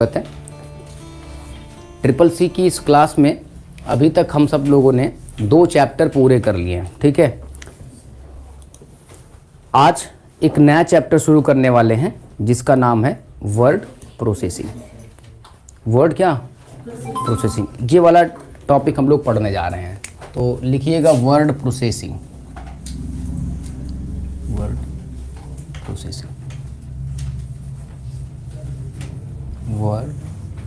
है triple C की इस क्लास में अभी तक हम सब लोगों ने 2 चैप्टर पूरे कर लिए हैं। ठीक है, आज एक नया चैप्टर शुरू करने वाले हैं जिसका नाम है वर्ड प्रोसेसिंग। वर्ड क्या प्रोसेसिंग, ये वाला टॉपिक हम लोग पढ़ने जा रहे हैं। तो लिखिएगा word processing. Word processing, word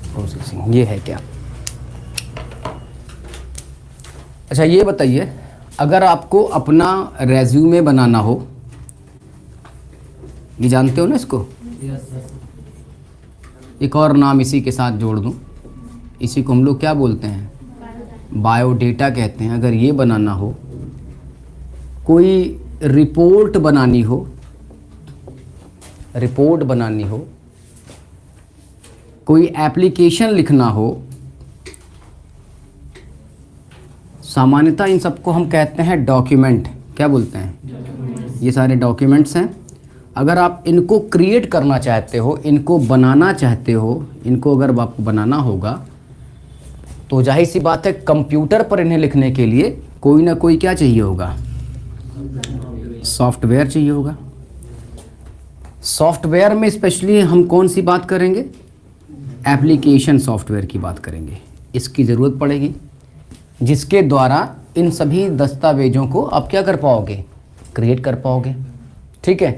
processing ये है क्या? अच्छा ये बताइए, अगर आपको अपना रेज्यूमे बनाना हो, ये जानते हो ना इसको? एक और नाम इसी के साथ जोड़ दूं, इसी को हम लोग क्या बोलते हैं? बायोडेटा कहते हैं। अगर ये बनाना हो, कोई रिपोर्ट बनानी हो, रिपोर्ट बनानी हो, कोई एप्लीकेशन लिखना हो, सामान्यतः इन सबको हम कहते हैं डॉक्यूमेंट। क्या बोलते हैं? ये सारे डॉक्यूमेंट्स हैं। अगर आप इनको क्रिएट करना चाहते हो, इनको बनाना चाहते हो, इनको अगर आपको बनाना होगा तो जाहिर सी बात है कंप्यूटर पर इन्हें लिखने के लिए कोई ना कोई क्या चाहिए होगा? सॉफ्टवेयर चाहिए होगा। सॉफ्टवेयर में स्पेशली हम कौन सी बात करेंगे? एप्लीकेशन सॉफ्टवेयर की बात करेंगे। इसकी ज़रूरत पड़ेगी जिसके द्वारा इन सभी दस्तावेजों को आप क्या कर पाओगे? क्रिएट कर पाओगे। ठीक है,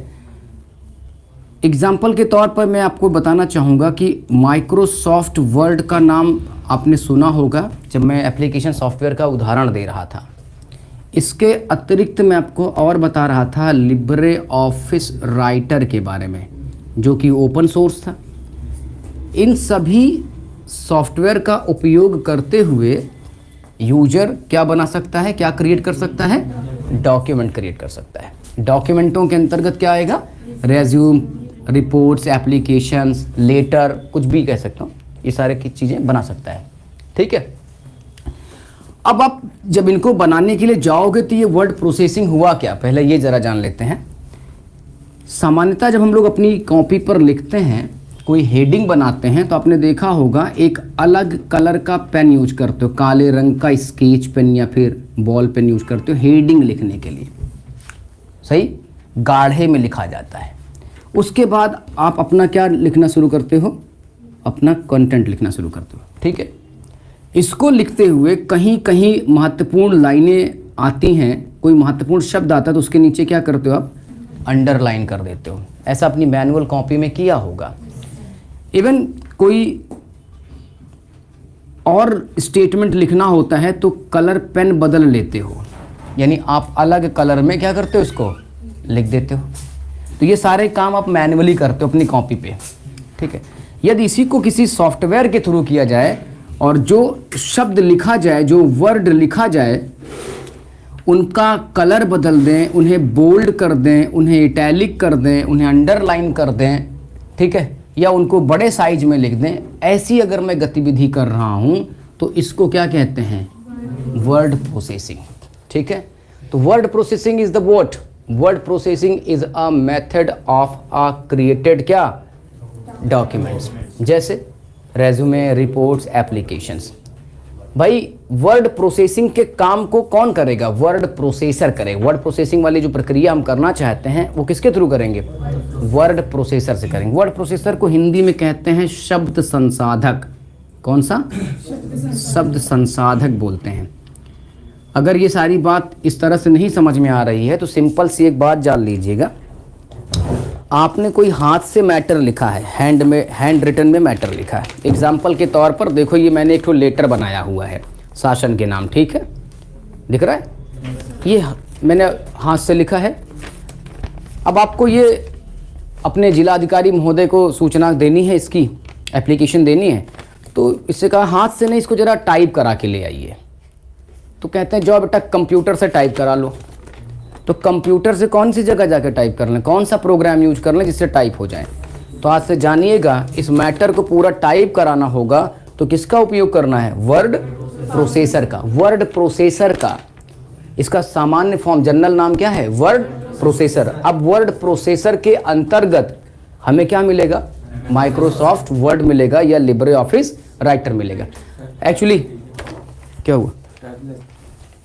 एग्जाम्पल के तौर पर मैं आपको बताना चाहूँगा कि माइक्रोसॉफ्ट वर्ड का नाम आपने सुना होगा जब मैं एप्लीकेशन सॉफ्टवेयर का उदाहरण दे रहा था। इसके अतिरिक्त मैं आपको और बता रहा था लिब्रे ऑफिस राइटर के बारे में, जो कि ओपन सोर्स था। इन सभी सॉफ्टवेयर का उपयोग करते हुए यूजर क्या बना सकता है? क्या क्रिएट कर सकता है? डॉक्यूमेंट क्रिएट कर सकता है। डॉक्यूमेंटों के अंतर्गत क्या आएगा? रेज्यूम, रिपोर्ट्स, एप्लीकेशंस, लेटर, कुछ भी कह सकता हूँ, ये सारे की चीज़ें बना सकता है। ठीक है, अब आप जब इनको बनाने के लिए जाओगे तो ये वर्ड प्रोसेसिंग हुआ क्या, पहले ये ज़रा जान लेते हैं। सामान्यतः जब हम लोग अपनी कॉपी पर लिखते हैं, कोई हेडिंग बनाते हैं, तो आपने देखा होगा एक अलग कलर का पेन यूज करते हो, काले रंग का स्केच पेन या फिर बॉल पेन यूज करते हो हेडिंग लिखने के लिए। सही, गाढ़े में लिखा जाता है। उसके बाद आप अपना क्या लिखना शुरू करते हो? अपना कंटेंट लिखना शुरू करते हो। ठीक है, इसको लिखते हुए कहीं कहीं महत्वपूर्ण लाइनें आती हैं, कोई महत्वपूर्ण शब्द आता है तो उसके नीचे क्या करते हो आप? अंडरलाइन कर देते हो। ऐसा अपनी मैनुअल कॉपी में किया होगा। इवन कोई और स्टेटमेंट लिखना होता है तो कलर पेन बदल लेते हो, यानी आप अलग कलर में क्या करते हो? इसको लिख देते हो। तो ये सारे काम आप मैनुअली करते हो अपनी कॉपी पे। ठीक है, यदि इसी को किसी सॉफ्टवेयर के थ्रू किया जाए और जो शब्द लिखा जाए, जो वर्ड लिखा जाए, उनका कलर बदल दें, उन्हें बोल्ड कर दें, उन्हें इटैलिक कर दें, उन्हें अंडरलाइन कर दें, ठीक है, या उनको बड़े साइज में लिख दें, ऐसी अगर मैं गतिविधि कर रहा हूं तो इसको क्या कहते हैं? Word processing. ठीक है, तो word processing is the what? Word processing is a method of a created क्या? डॉक्यूमेंट्स, जैसे रेज्यूमे, रिपोर्ट्स, एप्लीकेशंस। भाई वर्ड प्रोसेसिंग के काम को कौन करेगा? वर्ड प्रोसेसर करेगा। वर्ड प्रोसेसिंग वाली जो प्रक्रिया हम करना चाहते हैं वो किसके थ्रू करेंगे? वर्ड प्रोसेसर से करेंगे। वर्ड प्रोसेसर को हिंदी में कहते हैं शब्द संसाधक। कौन सा? शब्द संसाधक बोलते हैं। अगर ये सारी बात इस तरह से नहीं समझ में आ रही है तो सिंपल सी एक बात जान लीजिएगा। आपने कोई हाथ से मैटर लिखा है, हैंड रिटन में मैटर लिखा है। एग्जाम्पल के तौर पर देखो, ये मैंने एक लेटर बनाया हुआ है शासन के नाम। ठीक है, दिख रहा है? ये मैंने हाथ से लिखा है। अब आपको ये अपने जिलाधिकारी महोदय को सूचना देनी है, इसकी एप्लीकेशन देनी है, तो इससे कहा हाथ से नहीं, इसको ज़रा टाइप करा के ले आइए। तो कहते हैं जाओ बेटा कंप्यूटर से टाइप करा लो। तो कंप्यूटर से कौन सी जगह जाकर टाइप कर लें? कौन सा प्रोग्राम यूज कर लें जिससे टाइप हो जाए? तो आज से जानिएगा, इस मैटर को पूरा टाइप कराना होगा तो किसका उपयोग करना है? वर्ड प्रोसेसर का। वर्ड प्रोसेसर का इसका सामान्य फॉर्म, जनरल नाम क्या है? Word processor. अब वर्ड प्रोसेसर के अंतर्गत हमें क्या मिलेगा? माइक्रोसॉफ्ट वर्ड मिलेगा या लिब्रे ऑफिस राइटर मिलेगा। एक्चुअली क्या हुआ,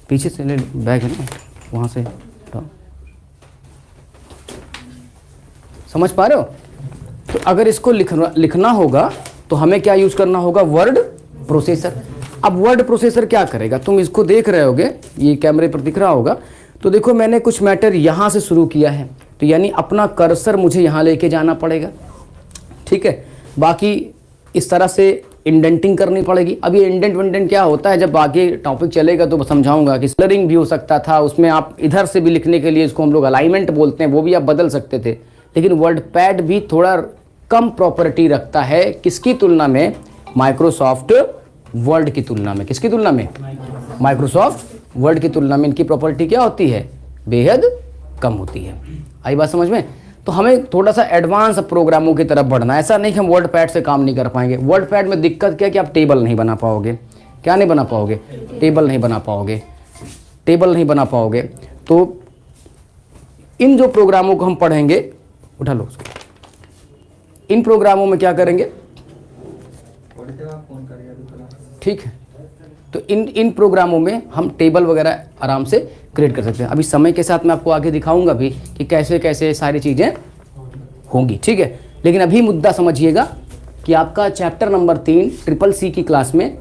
पीछे से ले बैग है ना, वहाँ से समझ पा रहे हो। तो अगर इसको लिखना होगा तो हमें क्या यूज करना होगा, वर्ड प्रोसेसर। अब वर्ड प्रोसेसर क्या करेगा, तुम इसको देख रहे होगे, ये कैमरे पर दिख रहा होगा। तो देखो मैंने कुछ मैटर यहाँ से शुरू किया है, तो यानी अपना कर्सर मुझे यहाँ लेके जाना पड़ेगा, ठीक है। बाकी इस तरह से इंडेंटिंग करनी पड़ेगी। अब ये इंडेंट विंडेंट क्या होता है, जब आगे टॉपिक चलेगा तो समझाऊंगा कि स्लरिंग भी हो सकता था, उसमें आप इधर से भी लिखने के लिए, इसको हम लोग अलाइनमेंट बोलते हैं, वो भी आप बदल सकते थे। लेकिन वर्ड पैड भी थोड़ा कम प्रॉपर्टी रखता है, किसकी तुलना में, माइक्रोसॉफ्ट वर्ड की तुलना में। किसकी तुलना में, माइक्रोसॉफ्ट वर्ड की तुलना में इनकी प्रॉपर्टी क्या होती है, बेहद कम होती है। आई बात समझ में। तो हमें थोड़ा सा एडवांस प्रोग्रामों की तरफ बढ़ना है। ऐसा नहीं कि हम वर्ड पैड से काम नहीं कर पाएंगे। वर्ड पैड में दिक्कत क्या है कि आप टेबल नहीं बना पाओगे। क्या नहीं बना पाओगे, टेबल नहीं बना पाओगे, टेबल नहीं बना पाओगे। तो इन जो प्रोग्रामों को हम पढ़ेंगे, उठा लो उसको, इन प्रोग्रामों में क्या करेंगे, ठीक है। तो इन प्रोग्रामों में हम टेबल वगैरह आराम से क्रिएट कर सकते हैं। अभी समय के साथ मैं आपको आगे दिखाऊंगा भी कि कैसे कैसे सारी चीज़ें होंगी, ठीक है। लेकिन अभी मुद्दा समझिएगा कि आपका चैप्टर नंबर 3 CCC की क्लास में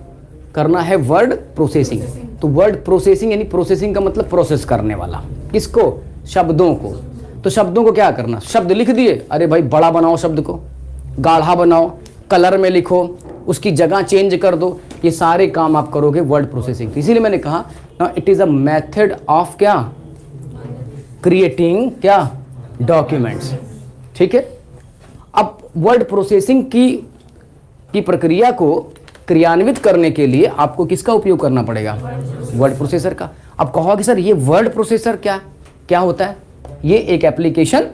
करना है वर्ड प्रोसेसिंग। तो वर्ड प्रोसेसिंग यानी प्रोसेसिंग का मतलब प्रोसेस करने वाला, किसको, शब्दों को। तो शब्दों को क्या करना, शब्द लिख दिए, अरे भाई बड़ा बनाओ शब्द को, गाढ़ा बनाओ, कलर में लिखो, उसकी जगह चेंज कर दो, ये सारे काम आप करोगे वर्ड प्रोसेसिंग। इसीलिए मैंने कहा ना, it is a method of क्या, क्रिएटिंग क्या, डॉक्यूमेंट्स, ठीक है। अब वर्ड प्रोसेसिंग की प्रक्रिया को क्रियान्वित करने के लिए आपको किसका उपयोग करना पड़ेगा, वर्ड प्रोसेसर का। अब कहोगे सर ये वर्ड प्रोसेसर क्या होता है, ये एक एप्लीकेशन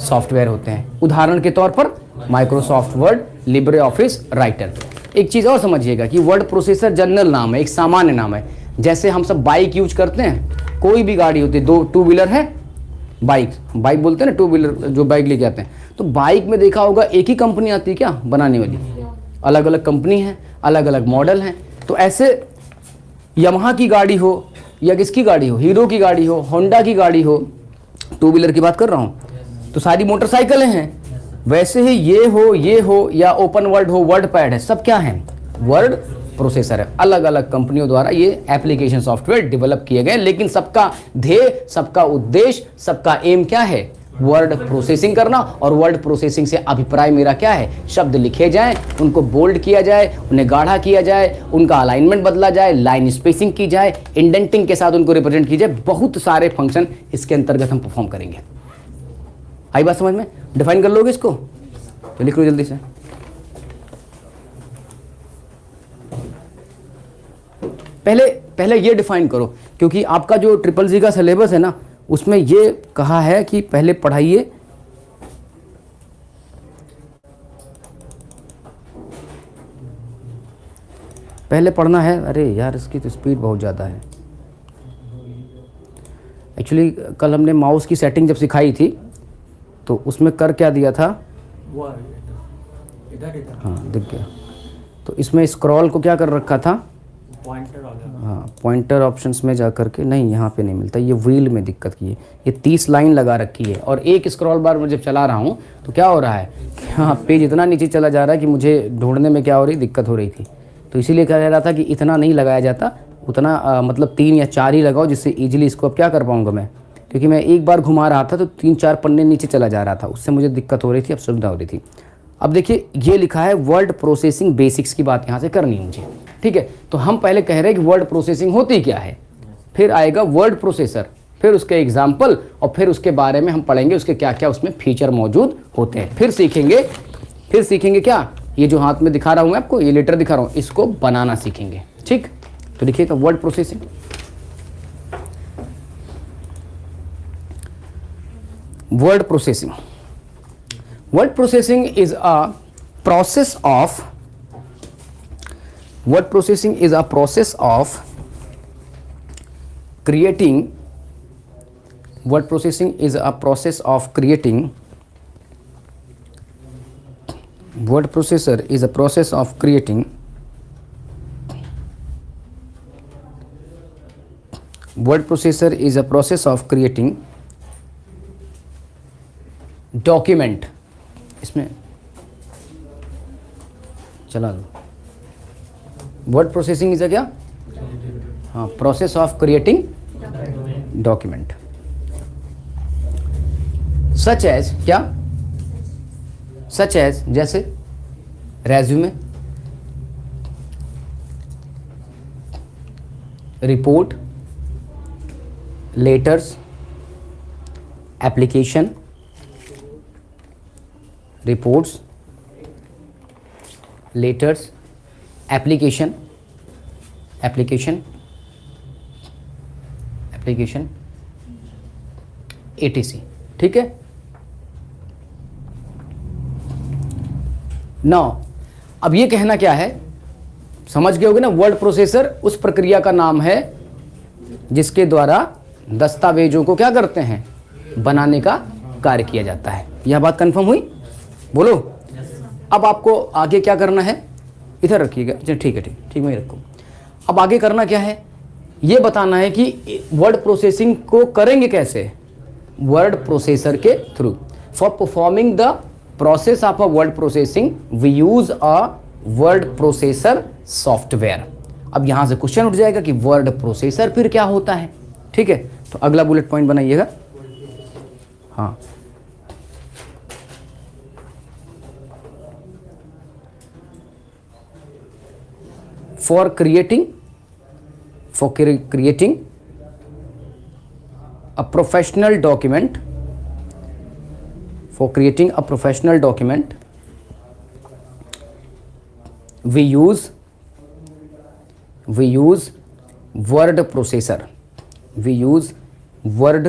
सॉफ्टवेयर होते हैं। उदाहरण के तौर पर Microsoft word, Libre office writer. एक चीज़ और समझिएगा कि वर्ड प्रोसेसर जनरल नाम है, एक सामान्य नाम है। जैसे हम सब बाइक यूज करते हैं, कोई भी गाड़ी होती है, टू व्हीलर है, बाइक बोलते हैं ना, टू व्हीलर जो बाइक लेके आते हैं। तो बाइक में देखा होगा एक ही कंपनी आती है क्या बनाने वाली, अलग अलग कंपनी है, अलग अलग मॉडल हैं। तो ऐसे यमहा की गाड़ी हो या किसकी गाड़ी हो, हीरो की गाड़ी हो, होंडा की गाड़ी हो, टू व्हीलर की बात कर रहा हूँ, तो सारी मोटरसाइकिलें हैं। वैसे ही ये हो या ओपन वर्ड हो, वर्ड पैड है, सब क्या है, वर्ड प्रोसेसर है। अलग अलग कंपनियों द्वारा ये एप्लीकेशन सॉफ्टवेयर डेवलप किए गए, लेकिन सबका ध्येय, सबका उद्देश्य, सबका एम क्या है, वर्ड प्रोसेसिंग करना। और वर्ड प्रोसेसिंग से अभिप्राय मेरा क्या है, शब्द लिखे जाएं, उनको बोल्ड किया जाए, उन्हें गाढ़ा किया जाए, उनका अलाइनमेंट बदला जाए, लाइन स्पेसिंग की जाए, इंडेंटिंग के साथ उनको रिप्रेजेंट की जाए। बहुत सारे फंक्शन इसके अंतर्गत हम परफॉर्म करेंगे। आई बात समझ में, डिफाइन कर लोगे इसको, तो लिख लो जल्दी से। पहले ये डिफाइन करो, क्योंकि आपका जो CCC का सिलेबस है ना, उसमें ये कहा है कि पहले पढ़ाइए पहले पढ़ना है। अरे यार इसकी तो स्पीड बहुत ज़्यादा है। एक्चुअली कल हमने माउस की सेटिंग जब सिखाई थी तो उसमें कर क्या दिया था, हाँ दिख गया। तो इसमें स्क्रॉल को क्या कर रखा था, पॉइंटर, हाँ पॉइंटर ऑप्शंस में जा करके, नहीं यहाँ पे नहीं मिलता, ये व्हील में दिक्कत की है। ये 30 लाइन लगा रखी है और एक स्क्रॉल बार मैं जब चला रहा हूँ तो क्या हो रहा है, हाँ पेज इतना नीचे चला जा रहा है कि मुझे ढूंढने में क्या हो रही, दिक्कत हो रही थी। तो इसीलिए कहा जा रहा था कि इतना नहीं लगाया जाता, उतना मतलब 3 या 4 ही लगाओ, जिससे ईजिली इसको अब क्या कर पाऊँगा मैं, क्योंकि मैं एक बार घुमा रहा था तो 3-4 पन्ने नीचे चला जा रहा था, उससे मुझे दिक्कत हो रही थी, अब सुविधा हो रही थी। अब देखिए ये लिखा है वर्ड प्रोसेसिंग बेसिक्स की बात यहाँ से करनी है मुझे, ठीक है। तो हम पहले कह रहे हैं कि वर्ड प्रोसेसिंग होती क्या है, फिर आएगा वर्ड प्रोसेसर, फिर उसके एग्जाम्पल, और फिर उसके बारे में हम पढ़ेंगे उसके क्या क्या उसमें फीचर मौजूद होते हैं। फिर सीखेंगे क्या, ये जो हाथ में दिखा रहा हूँ मैं आपको, ये लेटर दिखा रहा हूँ, इसको बनाना सीखेंगे, ठीक। तो देखिएगा word processing, word processing is a process of creating word processor is a process of creating word processor is a process of creating document. इसमें चला दो। word processing is a क्या? हाँ, process of creating document. such as क्या? such as जैसे resume, report, letters, application, reports, letters, application, etc. ठीक है। Now अब ये कहना क्या है, समझ गए होगे ना। वर्ड प्रोसेसर उस प्रक्रिया का नाम है जिसके द्वारा दस्तावेजों को क्या करते हैं, बनाने का कार्य किया जाता है। यह बात कंफर्म हुई? बोलो। अब आपको आगे क्या करना है, इधर रखिएगा। ठीक है, ठीक मैं रखूँ। अब आगे करना क्या है, ये बताना है कि वर्ड प्रोसेसिंग को करेंगे कैसे। वर्ड प्रोसेसर के through. For performing the process of a word processing we use a word processor software. अब यहां से क्वेश्चन उठ जाएगा कि वर्ड प्रोसेसर फिर क्या होता है। ठीक है, तो अगला बुलेट पॉइंट बनाइएगा। हाँ, for creating a professional document, for creating a professional document we use word processor. We use word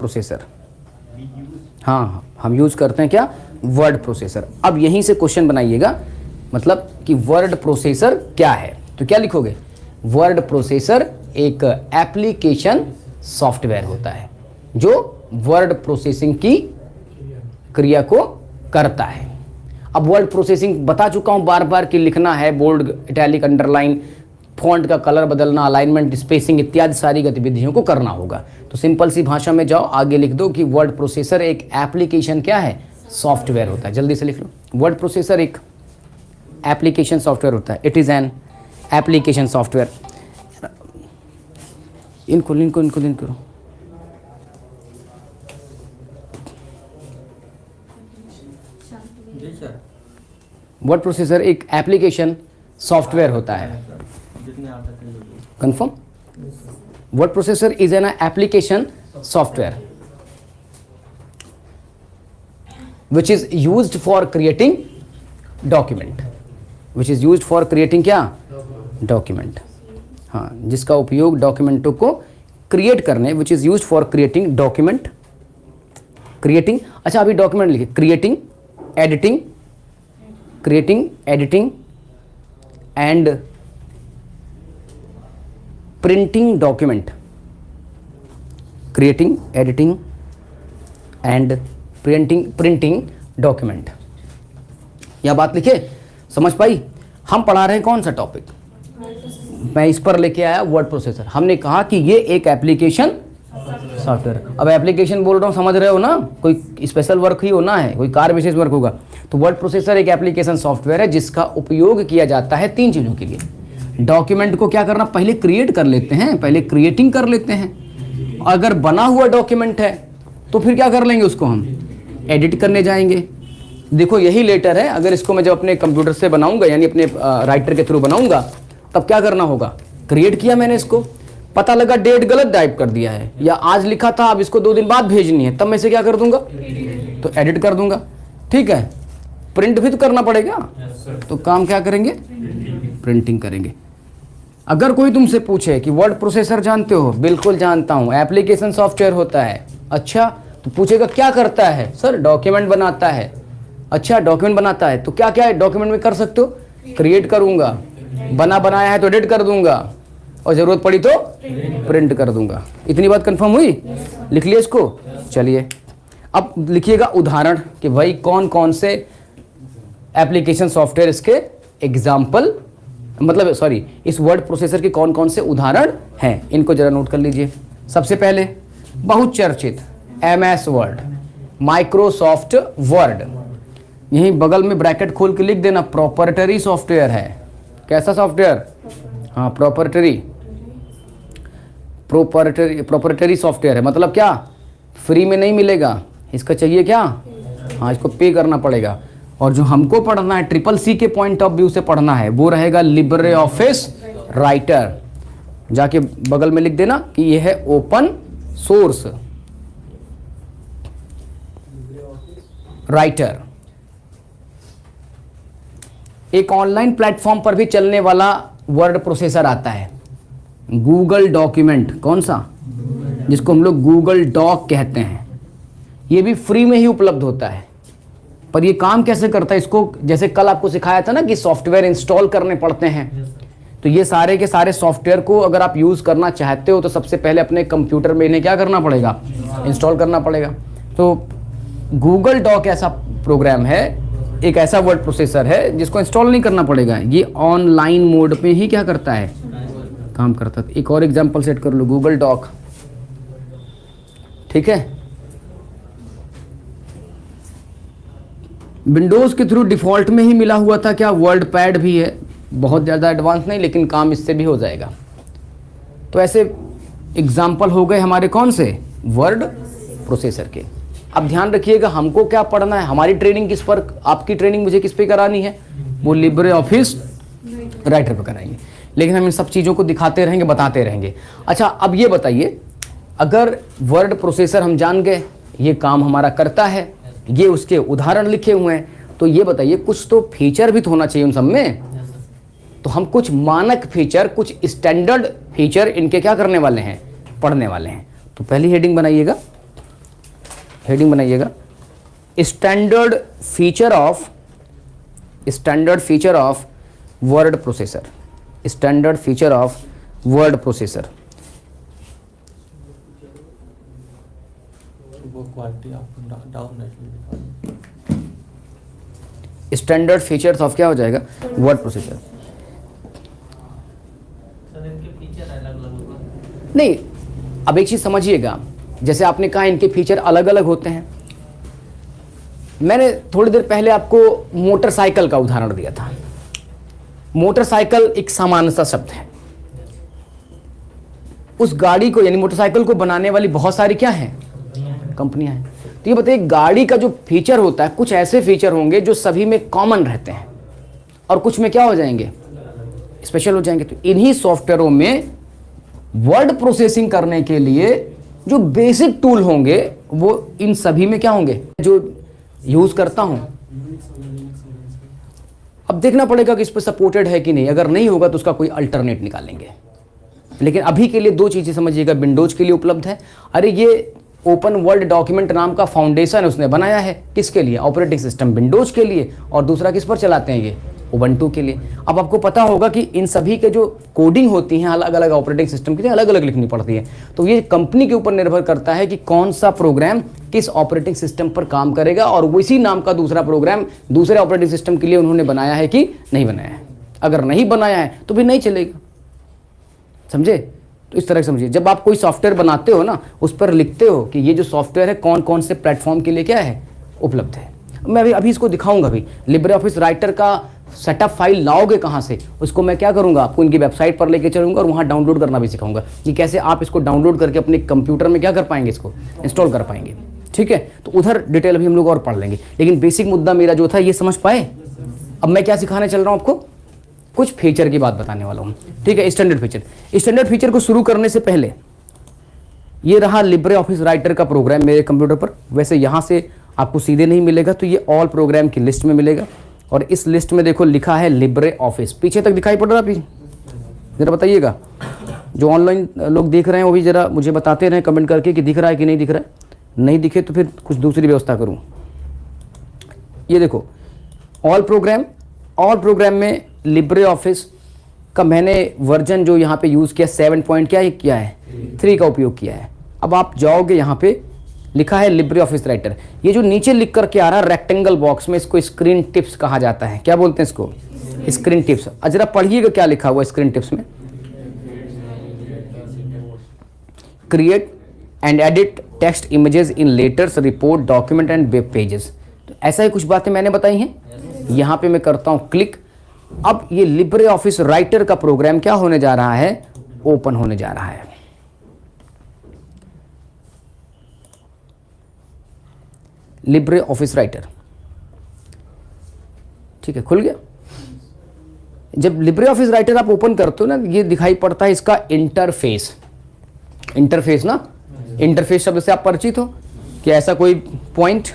processor. हाँ, हम यूज करते हैं क्या, वर्ड प्रोसेसर। अब यहीं से क्वेश्चन बनाइएगा, मतलब कि वर्ड प्रोसेसर क्या है। तो क्या लिखोगे, वर्ड प्रोसेसर एक एप्लीकेशन सॉफ्टवेयर होता है जो वर्ड प्रोसेसिंग की क्रिया को करता है। अब वर्ड प्रोसेसिंग बता चुका हूं बार बार कि लिखना है, बोल्ड, इटैलिक, अंडरलाइन, फॉन्ट का कलर बदलना, अलाइनमेंट, स्पेसिंग इत्यादि सारी गतिविधियों को करना होगा। तो सिंपल सी भाषा में जाओ, आगे लिख दो कि वर्ड प्रोसेसर एक एप्लीकेशन क्या है, सॉफ्टवेयर होता है। जल्दी से लिख लो, वर्ड प्रोसेसर एक एप्लीकेशन सॉफ्टवेयर होता है। It is an application software. इनको लिंक करो। वर्ड प्रोसेसर एक एप्लीकेशन सॉफ्टवेयर होता है। Confirm? Word processor is an application software which is used for creating document. क्या? डॉक्यूमेंट। हाँ, जिसका उपयोग डॉक्यूमेंटों को क्रिएट करने, which is used for creating document. अच्छा, अभी डॉक्यूमेंट लिखे, creating, editing and printing document. Creating, editing and printing document. यह बात लिखे, समझ पाई? हम पढ़ा रहे हैं कौन सा टॉपिक, मैं इस पर लेके आया वर्ड प्रोसेसर। हमने कहा कि ये एक एप्लीकेशन सॉफ्टवेयर। अब एप्लीकेशन बोल रहा हूँ, समझ रहे हो ना, कोई स्पेशल वर्क ही होना है, कोई कार्य विशेष वर्क होगा। तो वर्ड प्रोसेसर एक एप्लीकेशन सॉफ्टवेयर है जिसका उपयोग किया जाता है 3 चीज़ों के लिए। डॉक्यूमेंट को क्या करना, पहले क्रिएट कर लेते हैं, पहले क्रिएटिंग कर लेते हैं। अगर बना हुआ डॉक्यूमेंट है तो फिर क्या कर लेंगे, उसको हम एडिट करने जाएंगे। देखो यही लेटर है, अगर इसको मैं जब अपने कंप्यूटर से बनाऊंगा, यानी अपने राइटर के थ्रू बनाऊंगा, तब क्या करना होगा, क्रिएट किया मैंने इसको, पता लगा डेट गलत टाइप कर दिया है, या आज लिखा था अब इसको 2 दिन बाद भेजनी है, तब मैं इसे क्या कर दूंगा, तो एडिट कर दूंगा। ठीक है, प्रिंट भी तो करना पड़ेगा, तो काम क्या करेंगे, प्रिंटिंग करेंगे। अगर कोई तुमसे पूछे कि वर्ड प्रोसेसर जानते हो, बिल्कुल जानता हूं, एप्लीकेशन सॉफ्टवेयर होता है। अच्छा, तो पूछेगा क्या करता है, सर डॉक्यूमेंट बनाता है। अच्छा, डॉक्यूमेंट बनाता है तो क्या क्या है डॉक्यूमेंट में कर सकते हो, क्रिएट करूंगा, बनाया है तो एडिट कर दूंगा, और जरूरत पड़ी तो प्रिंट कर दूंगा। इतनी बात कंफर्म हुई? लिख लिया इसको। चलिए अब लिखिएगा उदाहरण कि भाई कौन कौन से एप्लीकेशन सॉफ्टवेयर इसके एग्जाम्पल, मतलब सॉरी, इस वर्ड प्रोसेसर के कौन कौन से उदाहरण हैं, इनको जरा नोट कर लीजिए। सबसे पहले बहुत चर्चित MS वर्ड, माइक्रोसॉफ्ट वर्ड, यहीं बगल में ब्रैकेट खोल के लिख देना, प्रोप्राइटरी सॉफ्टवेयर है। कैसा सॉफ्टवेयर? हाँ, प्रोप्राइटरी सॉफ्टवेयर है। मतलब क्या? फ्री में नहीं मिलेगा, इसका चाहिए क्या? हाँ, इसको पे करना पड़ेगा। और जो हमको पढ़ना है CCC के पॉइंट ऑफ व्यू से पढ़ना है वो रहेगा लिब्रे ऑफिस राइटर। जाके बगल में लिख देना कि यह है ओपन सोर्स राइटर। एक ऑनलाइन प्लेटफॉर्म पर भी चलने वाला वर्ड प्रोसेसर आता है, गूगल डॉक्यूमेंट। कौन सा? जिसको हम लोग गूगल डॉक कहते हैं। ये भी फ्री में ही उपलब्ध होता है। पर ये काम कैसे करता है, इसको जैसे कल आपको सिखाया था ना कि सॉफ्टवेयर इंस्टॉल करने पड़ते हैं, तो ये सारे के सारे सॉफ्टवेयर को अगर आप यूज़ करना चाहते हो तो सबसे पहले अपने कंप्यूटर में इन्हें क्या करना पड़ेगा? इंस्टॉल करना पड़ेगा। तो गूगल डॉक ऐसा प्रोग्राम है, एक ऐसा वर्ड प्रोसेसर है जिसको इंस्टॉल नहीं करना पड़ेगा। ये ऑनलाइन मोड पे ही क्या करता है? काम करता है। एक और एग्जांपल सेट कर लो, गूगल डॉक, ठीक है। विंडोज़ के थ्रू डिफ़ॉल्ट में ही मिला हुआ था क्या? वर्ड पैड भी है, बहुत ज़्यादा एडवांस नहीं, लेकिन काम इससे भी हो जाएगा। तो ऐसे एग्जाम्पल हो गए हमारे कौन से? वर्ड प्रोसेसर के। अब ध्यान रखिएगा, हमको क्या पढ़ना है, हमारी ट्रेनिंग किस पर, आपकी ट्रेनिंग मुझे किस पे करानी है? वो लिब्रे ऑफिस राइटर पर कराएंगे। लेकिन हम इन सब चीज़ों को दिखाते रहेंगे, बताते रहेंगे। अच्छा, अब ये बताइए, अगर वर्ड प्रोसेसर हम जान गए ये काम हमारा करता है, ये उसके उदाहरण लिखे हुए हैं, तो ये बताइए कुछ तो फीचर भी तो होना चाहिए उन सब में। तो हम कुछ मानक फीचर, कुछ स्टैंडर्ड फीचर इनके क्या करने वाले हैं? पढ़ने वाले हैं। तो पहली हेडिंग बनाइएगा, standard feature of word processor. Standard feature of word processor. Standard features of क्या हो जाएगा? Word processor. नहीं, अब एक चीज समझिएगा, जैसे आपने कहा इनके फीचर अलग अलग होते हैं। मैंने थोड़ी देर पहले आपको मोटरसाइकिल का उदाहरण दिया था। मोटरसाइकिल एक सामान्य सा शब्द है। उस गाड़ी को यानी मोटरसाइकिल को बनाने वाली बहुत सारी क्या हैं? कंपनियां हैं। तो ये बताइए, गाड़ी का जो फीचर होता है, कुछ ऐसे फीचर होंगे जो सभी में कॉमन रहते हैं और कुछ में क्या हो जाएंगे? स्पेशल हो जाएंगे। तो इन्हीं सॉफ्टवेयरों में वर्ड प्रोसेसिंग करने के लिए जो बेसिक टूल होंगे वो इन सभी में क्या होंगे? जो यूज करता हूं, अब देखना पड़ेगा कि इस पर सपोर्टेड है कि नहीं। अगर नहीं होगा तो उसका कोई अल्टरनेट निकालेंगे। लेकिन अभी के लिए दो चीजें समझिएगा, विंडोज के लिए उपलब्ध है। अरे ये ओपन वर्ल्ड डॉक्यूमेंट नाम का फाउंडेशन उसने बनाया है, किसके लिए? ऑपरेटिंग सिस्टम विंडोज के लिए। और दूसरा किस पर चलाते हैं? ये उबंटू के लिए। अब आपको पता होगा कि इन सभी के जो कोडिंग होती हैं अलग अलग ऑपरेटिंग सिस्टम की अलग अलग लिखनी पड़ती है। तो ये कंपनी के ऊपर निर्भर करता है कि कौन सा प्रोग्राम किस ऑपरेटिंग सिस्टम पर काम करेगा, और उसी नाम का दूसरा प्रोग्राम दूसरे ऑपरेटिंग सिस्टम के लिए उन्होंने बनाया है कि नहीं बनाया है। अगर नहीं बनाया है तो फिर नहीं चलेगा। समझे? तो इस तरह से समझिए, जब आप कोई सॉफ्टवेयर बनाते हो ना, उस पर लिखते हो कि ये जो सॉफ्टवेयर है कौन कौन से प्लेटफॉर्म के लिए क्या है? उपलब्ध है। मैं अभी इसको दिखाऊंगा भी। लिब्रे ऑफिस राइटर का सेटअप फाइल लाओगे कहाँ से, उसको मैं क्या करूँगा, आपको इनकी वेबसाइट पर लेके चलूँगा और वहाँ डाउनलोड करना भी सिखाऊंगा कि कैसे आप इसको डाउनलोड करके अपने कंप्यूटर में क्या कर पाएंगे, इसको इंस्टॉल कर पाएंगे। ठीक है, तो उधर डिटेल अभी हम लोग और पढ़ लेंगे। लेकिन बेसिक मुद्दा मेरा जो था ये समझ पाए। अब मैं क्या सिखाने चल रहा हूँ आपको? कुछ फीचर की बात बताने वाला हूँ। ठीक है, स्टैंडर्ड फीचर। स्टैंडर्ड फीचर को शुरू करने से पहले ये रहा लिब्रे ऑफिस राइटर का प्रोग्राम मेरे कंप्यूटर पर। वैसे यहाँ से आपको सीधे नहीं मिलेगा, तो ये ऑल प्रोग्राम की लिस्ट में मिलेगा। और इस लिस्ट में देखो लिखा है लिब्रे ऑफिस, पीछे तक दिखाई पड़ रहा है? जरा बताइएगा, जो ऑनलाइन लोग देख रहे हैं वो भी जरा मुझे बताते रहें कमेंट करके कि दिख रहा है कि नहीं दिख रहा है। नहीं दिखे तो फिर कुछ दूसरी व्यवस्था करूँ। ये देखो ऑल प्रोग्राम में लिब्रे ऑफिस का मैंने वर्जन जो यहाँ पे यूज़ किया 7 पॉइंट क्या है 3 का उपयोग किया है। अब आप जाओगे यहाँ पे लिखा है लिब्रे ऑफिस राइटर। ये जो नीचे लिख करके आ रहा है रेक्टेंगल बॉक्स में, इसको स्क्रीन टिप्स कहा जाता है। क्या बोलते हैं इसको? Screen tips. जरा पढ़िएगा क्या लिखा हुआ स्क्रीन टिप्स में। Create and edit text images in letters, report, document and web pages. तो ऐसा ही कुछ बातें मैंने बताई हैं। यहाँ पे मैं करता हूँ क्लिक। अब ये लिब्रे ऑफिस राइटर का प्रोग्राम क्या होने जा रहा है? ओपन होने जा रहा है। लिब्रे ऑफिस राइटर, ठीक है, खुल गया। जब लिब्रे ऑफिस राइटर आप ओपन करते हो ना, ये दिखाई पड़ता है इसका इंटरफेस। इंटरफेस ना, इंटरफेस शब्द से आप परिचित हो कि ऐसा कोई पॉइंट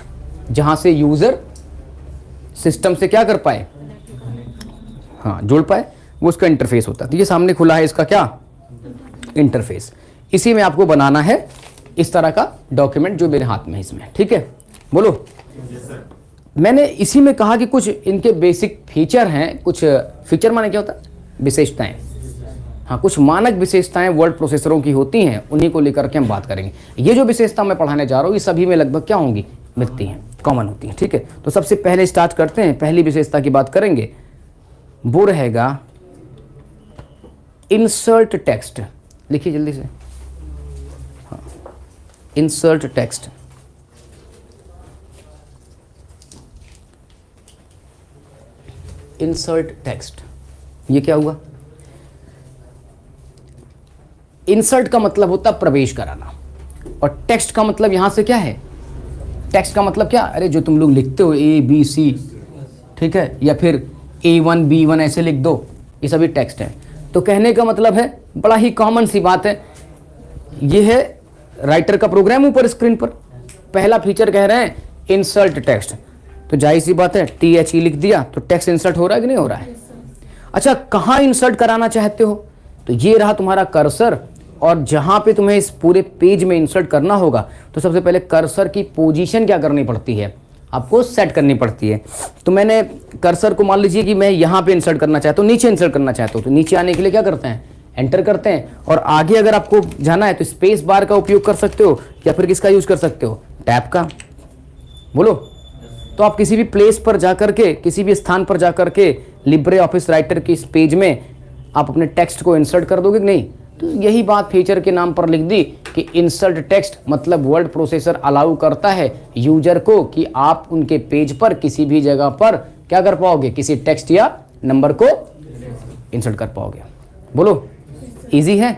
जहां से यूजर सिस्टम से क्या कर पाए, हाँ, जुड़ पाए, वो उसका इंटरफेस होता है। तो ये सामने खुला है इसका क्या? इंटरफेस। इसी में आपको बनाना है इस तरह का डॉक्यूमेंट जो मेरे हाथ में है इसमें, ठीक है। बोलो। मैंने इसी में कहा कि कुछ इनके बेसिक फीचर हैं। कुछ फीचर माने क्या होता है? विशेषताएं। हाँ, कुछ मानक विशेषताएं वर्ड प्रोसेसरों की होती हैं, उन्हीं को लेकर के हम बात करेंगे। ये जो विशेषता मैं पढ़ाने जा रहा हूँ ये सभी में लगभग क्या होंगी? मिलती हैं, कॉमन होती हैं, ठीक है। तो सबसे पहले स्टार्ट करते हैं, पहली विशेषता की बात करेंगे। वो रहेगा इंसर्ट टेक्स्ट। लिखिए जल्दी से। हाँ, इंसर्ट टेक्स्ट। इंसर्ट टेक्स्ट, ये क्या हुआ? इंसर्ट का मतलब होता है प्रवेश कराना, और टेक्स्ट का मतलब यहां से क्या है? टेक्स्ट का मतलब क्या? अरे जो तुम लोग लिखते हो ABC, ठीक है, या फिर A1 B1 ऐसे लिख दो, ये सभी टेक्स्ट है। तो कहने का मतलब है, बड़ा ही कॉमन सी बात है, ये है राइटर का प्रोग्राम ऊपर स्क्रीन पर। पहला फीचर कह रहे हैं इंसर्ट टेक्स्ट, तो जाहिर सी बात है THE लिख दिया तो टेक्स्ट इंसर्ट हो रहा है कि नहीं हो रहा है? अच्छा, कहाँ इंसर्ट कराना चाहते हो? तो ये रहा तुम्हारा कर्सर, और जहां पे तुम्हें इस पूरे पेज में इंसर्ट करना होगा तो सबसे पहले कर्सर की पोजीशन क्या करनी पड़ती है? आपको सेट करनी पड़ती है। तो मैंने कर्सर को, मान लीजिए कि मैं यहाँ पे इंसर्ट करना चाहता हूँ, नीचे इंसर्ट करना चाहता हूँ, तो नीचे आने के लिए क्या करते हैं? एंटर करते हैं। और आगे अगर आपको जाना है तो स्पेस बार का उपयोग कर सकते हो, या फिर किसका यूज कर सकते हो? टैब का। बोलो। तो आप किसी भी प्लेस पर जाकर के, किसी भी स्थान पर जाकर के लिब्रे ऑफिस राइटर की इस पेज में आप अपने टेक्स्ट को इंसर्ट कर दोगे कि नहीं? तो यही बात फीचर के नाम पर लिख दी कि इंसर्ट टेक्स्ट मतलब वर्ड प्रोसेसर अलाउ करता है यूजर को कि आप उनके पेज पर किसी भी जगह पर क्या कर पाओगे? किसी टेक्स्ट या नंबर को इंसर्ट कर पाओगे। बोलो, इजी है?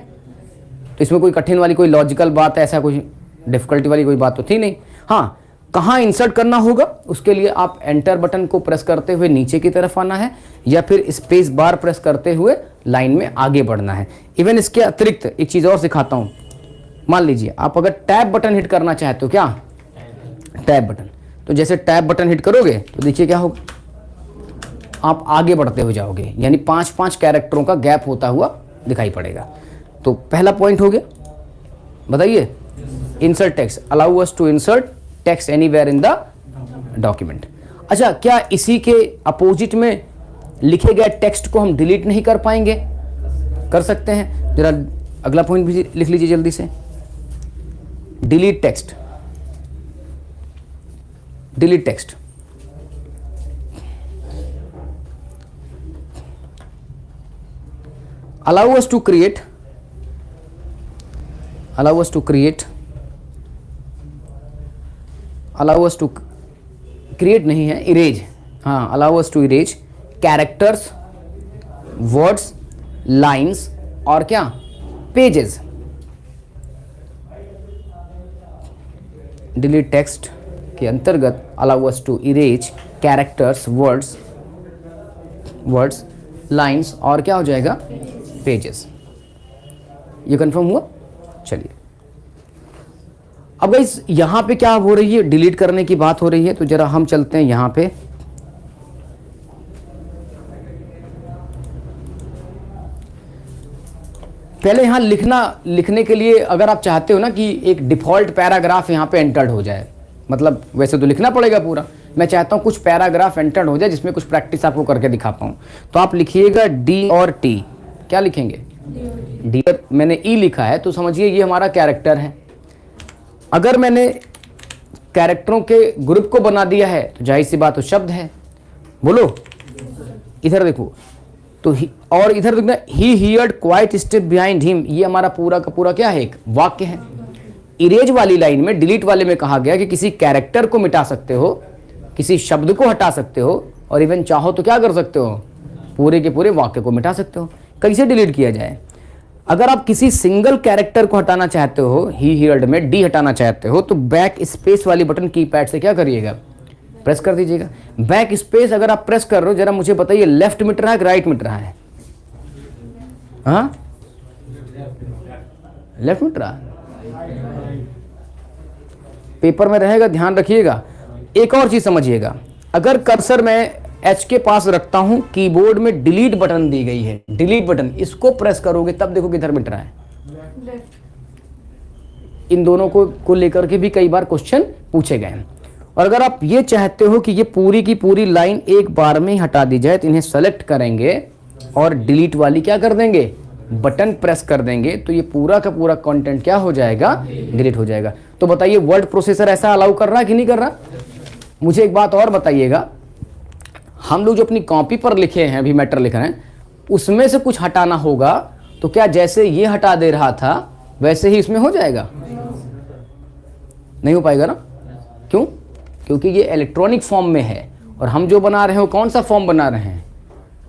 तो इसमें कोई कठिन वाली, कोई लॉजिकल बात है, ऐसा कोई डिफिकल्टी वाली कोई बात तो थी नहीं। हाँ, कहाँ इंसर्ट करना होगा उसके लिए आप एंटर बटन को प्रेस करते हुए नीचे की तरफ आना है, या फिर स्पेस बार प्रेस करते हुए लाइन में आगे बढ़ना है। इवन इसके अतिरिक्त एक चीज़ और सिखाता हूँ। मान लीजिए आप अगर टैब बटन हिट करना चाहते हो, क्या टैब बटन, तो जैसे टैब बटन हिट करोगे तो देखिए क्या होगा? आप आगे बढ़ते हुए जाओगे, यानी 5-5 कैरेक्टरों का गैप होता हुआ दिखाई पड़ेगा। तो पहला पॉइंट हो गया, बताइए। Insert text allow us to insert text anywhere in the document. अच्छा, क्या इसी के अपोजिट में लिखे गए टेक्स्ट को हम डिलीट नहीं कर पाएंगे? कर सकते हैं। जरा अगला पॉइंट भी लिख लीजिए जल्दी से। Delete text. Delete text allow us to create नहीं है, इरेज। हाँ, allow us to erase characters, words, lines और क्या? पेजेस। डिलीट टेक्स्ट के अंतर्गत allow us to erase characters, words, lines और क्या हो जाएगा? पेजेस। ये कंफर्म हुआ? चलिए, अब गाइस यहां पे क्या हो रही है? डिलीट करने की बात हो रही है, तो जरा हम चलते हैं यहां पे। पहले यहां लिखने के लिए अगर आप चाहते हो ना कि एक डिफॉल्ट पैराग्राफ यहां पे एंटर्ड हो जाए, मतलब वैसे तो लिखना पड़ेगा पूरा, मैं चाहता हूं कुछ पैराग्राफ एंटर्ड हो जाए जिसमें कुछ प्रैक्टिस आपको करके दिखा पाऊं, तो आप लिखिएगा D और T। क्या लिखेंगे? D। मैंने E लिखा है तो समझिए ये हमारा कैरेक्टर है। अगर मैंने कैरेक्टरों के ग्रुप को बना दिया है तो जाहिर सी बात तो शब्द है। बोलो, इधर देखो तो और इधर देखना, he heard quite step behind him, ये हमारा पूरा का पूरा क्या है, एक वाक्य है। इरेज वाली लाइन में, डिलीट वाले में कहा गया कि किसी कैरेक्टर को मिटा सकते हो, किसी शब्द को हटा सकते हो, और इवन चाहो तो क्या कर सकते हो, पूरे के पूरे वाक्य को मिटा सकते हो। कैसे डिलीट किया जाए? अगर आप किसी सिंगल कैरेक्टर को हटाना चाहते हो, ही हियर्ड में डी हटाना चाहते हो, तो बैक स्पेस वाली बटन कीपैड से क्या करिएगा, प्रेस कर दीजिएगा। बैक स्पेस अगर आप प्रेस कर रहे हो, जरा मुझे बताइए लेफ्ट मिट रहा है कि राइट मिट रहा है? हाँ, लेफ्ट मिट रहा है। पेपर में रहेगा, ध्यान रखिएगा। एक और चीज समझिएगा, अगर कर्सर मैं एच के पास रखता हूं, कीबोर्ड में डिलीट बटन दी गई है, डिलीट बटन, इसको प्रेस करोगे तब देखो किधर मिट रहा है, इन दोनों को लेकर के भी कई बार क्वेश्चन पूछे गए हैं। और अगर आप ये चाहते हो कि ये पूरी की पूरी लाइन एक बार में ही हटा दी जाए, तो इन्हें सेलेक्ट करेंगे और डिलीट वाली क्या कर देंगे, बटन प्रेस कर देंगे, तो ये पूरा का पूरा कंटेंट क्या हो जाएगा, डिलीट हो जाएगा। तो बताइए वर्ड प्रोसेसर ऐसा अलाउ कर रहा है कि नहीं कर रहा? मुझे एक बात और बताइएगा, हम लोग जो अपनी कॉपी पर लिखे हैं, अभी मैटर लिख रहे हैं, उसमें से कुछ हटाना होगा तो क्या जैसे ये हटा दे रहा था वैसे ही इसमें हो जाएगा? नहीं हो पाएगा ना। क्यों? क्योंकि ये इलेक्ट्रॉनिक फॉर्म में है, और हम जो बना रहे हैं वो कौन सा फॉर्म बना रहे हैं,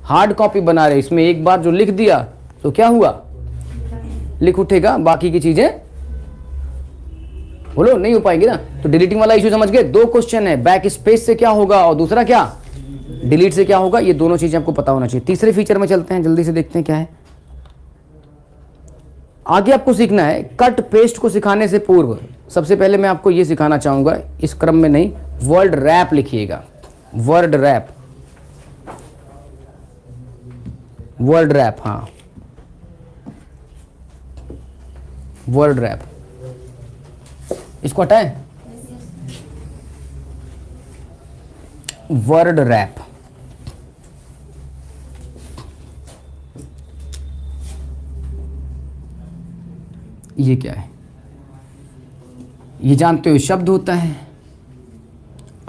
हार्ड कॉपी बना रहे हैं। इसमें एक बार जो लिख दिया तो क्या हुआ, लिख उठेगा, बाकी की चीजें बोलो नहीं हो पाएगी ना। तो डिलीटिंग वाला इशू समझ गए। दो क्वेश्चन है, बैक स्पेस से क्या होगा और दूसरा क्या, डिलीट से क्या होगा। ये दोनों चीजें आपको पता होना चाहिए। तीसरे फीचर में चलते हैं, जल्दी से देखते हैं क्या है। आगे आपको सीखना है कट पेस्ट को सिखाने से पूर्व सबसे पहले मैं आपको ये सिखाना चाहूंगा, इस क्रम में नहीं, वर्ड रैप लिखिएगा, वर्ड रैप, वर्ड रैप, हाँ वर्ड रैप, इसको हटाएं, वर्ड रैप। ये क्या है? ये जानते हो शब्द होता है,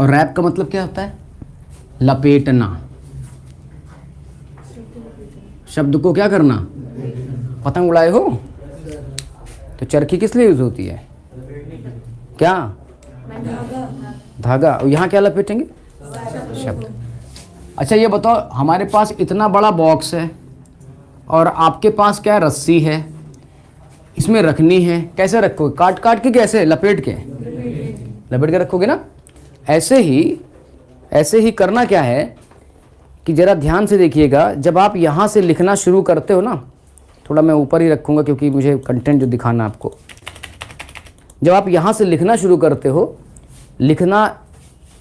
और रैप का मतलब क्या होता है, लपेटना। शब्द को क्या करना, पतंग उड़ाए हो तो चरखी किस लिए यूज होती है, क्या, धागा। और यहाँ क्या लपेटेंगे, शब्द। अच्छा ये बताओ, हमारे पास इतना बड़ा बॉक्स है और आपके पास क्या रस्सी है, इसमें रखनी है, कैसे रखोगे, काट काट के, कैसे, लपेट के, लपेट के रखोगे ना। ऐसे ही करना क्या है कि जरा ध्यान से देखिएगा, जब आप यहाँ से लिखना शुरू करते हो ना, थोड़ा मैं ऊपर ही रखूँगा क्योंकि मुझे कंटेंट जो दिखाना आपको, जब आप यहाँ से लिखना शुरू करते हो,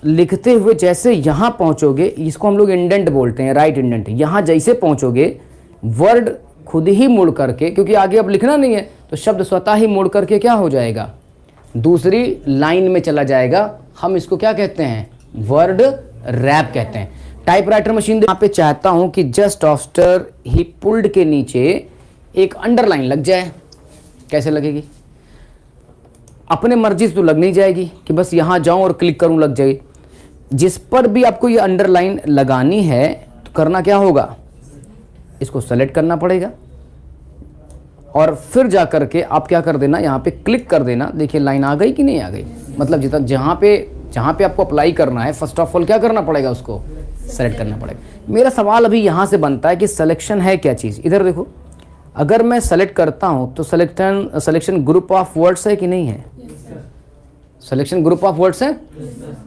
लिखते हुए जैसे यहाँ पहुँचोगे, इसको हम लोग इंडेंट बोलते हैं, राइट इंडेंट। यहाँ जैसे पहुँचोगे, वर्ड खुद ही मुड़ करके, क्योंकि आगे अब लिखना नहीं है, तो शब्द स्वतः ही मुड़ करके क्या हो जाएगा, दूसरी लाइन में चला जाएगा। हम इसको क्या कहते हैं, वर्ड रैप कहते हैं। टाइपराइटर मशीन यहाँ पे चाहता हूं कि जस्ट आफ्टर ही पुल्ड के नीचे एक अंडरलाइन लग जाए। कैसे लगेगी, अपने मर्जी से तो लग नहीं जाएगी कि बस यहां जाऊं और क्लिक करूं लग जाए। जिस पर भी आपको ये अंडरलाइन लगानी है तो करना क्या होगा, इसको सेलेक्ट करना पड़ेगा, और फिर जा करके आप क्या कर देना, यहाँ पे क्लिक कर देना। देखिए लाइन आ गई कि नहीं आ गई, मतलब जितना जहाँ पे आपको अप्लाई करना है, फर्स्ट ऑफ ऑल क्या करना पड़ेगा, उसको सेलेक्ट करना पड़ेगा। मेरा सवाल अभी यहाँ से बनता है कि सिलेक्शन है क्या चीज़। इधर देखो, अगर मैं सेलेक्ट करता हूँ तो सिलेक्शन ग्रुप ऑफ वर्ड्स है कि नहीं है, सिलेक्शन ग्रुप ऑफ वर्ड्स है,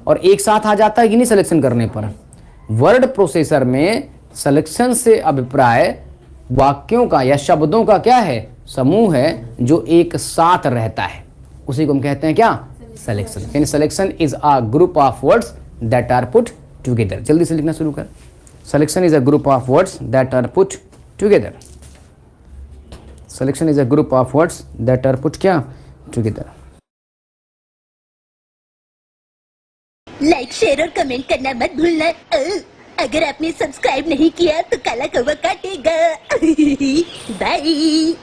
और एक साथ आ जाता है कि नहीं सिलेक्शन करने पर। वर्ड प्रोसेसर में सिलेक्शन से अभिप्राय वाक्यों का या शब्दों का क्या है, समूह है जो एक साथ रहता है, उसी को हम कहते हैं क्या, सिलेक्शन। यानी selection is a group of words that are put together. जल्दी से लिखना शुरू कर, selection is a group of words that are put together. Selection is a group of words that are put क्या, टुगेदर। लाइक, शेयर और comment करना मत भूलना। अगर आपने सब्सक्राइब नहीं किया तो काला कौवा काटेगा। बाय।